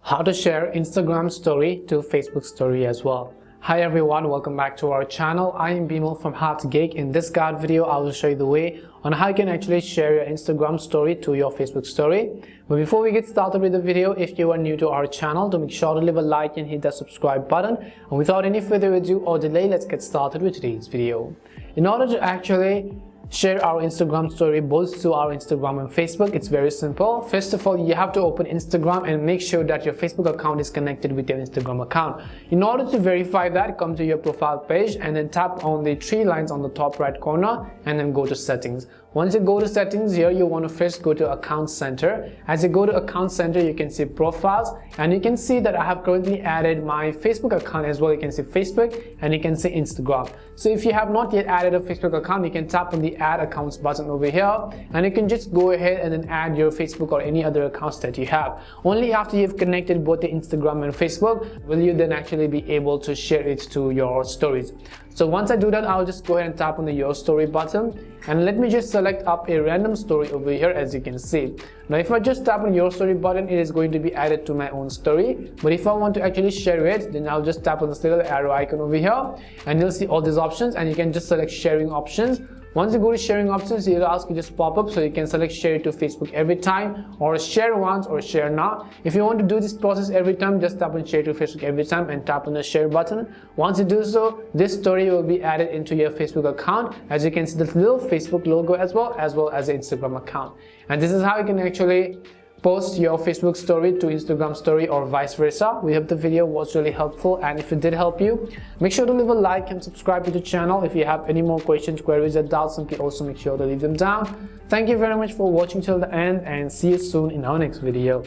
how to share Instagram story to Facebook story as well. Hi everyone, welcome back to our channel. I am Bimal from Geek. In this guide video, I will show you the way on how you can actually share your Instagram story to your Facebook story. But before we get started with the video, if you are new to our channel, do make sure to leave a like and hit that subscribe button. And without any further ado or delay, let's get started with today's video. In order to actually share our Instagram story both to our Instagram and Facebook, it's very simple. First of all, you have to open Instagram and make sure that your Facebook account is connected with your Instagram account. In order to verify that, come to your profile page and then tap on the three lines on the top right corner and then go to settings. Once you go to settings, here you want to first go to account center. As you go to account center, you can see profiles and you can see that I have currently added my Facebook account as well. You can see Facebook and you can see Instagram. So if you have not yet added a Facebook account, you can tap on the add accounts button over here and you can just go ahead and then add your Facebook or any other accounts that you have. Only after you've connected both the Instagram and Facebook will you then actually be able to share it to your stories. So once I do that, I'll just go ahead and tap on the your story button and let me just select up a random story over here. As you can see, now if I just tap on your story button, it is going to be added to my own story. But if I want to actually share it, then I'll just tap on this little arrow icon over here and you'll see all these options and you can just select sharing options. Once you go to sharing options, it'll ask you just pop up, so you can select share it to Facebook every time, or share once, or share now. If you want to do this process every time, just tap on share to Facebook every time and tap on the share button. Once you do so, this story will be added into your Facebook account. As you can see, the little Facebook logo as well as the Instagram account. And this is how you can actually post your Facebook story to Instagram story or vice versa. We hope the video was really helpful, and if it did help you, make sure to leave a like and subscribe to the channel. If you have any more questions, queries or doubts, simply also make sure to leave them down. Thank you very much for watching till the end and see you soon in our next video.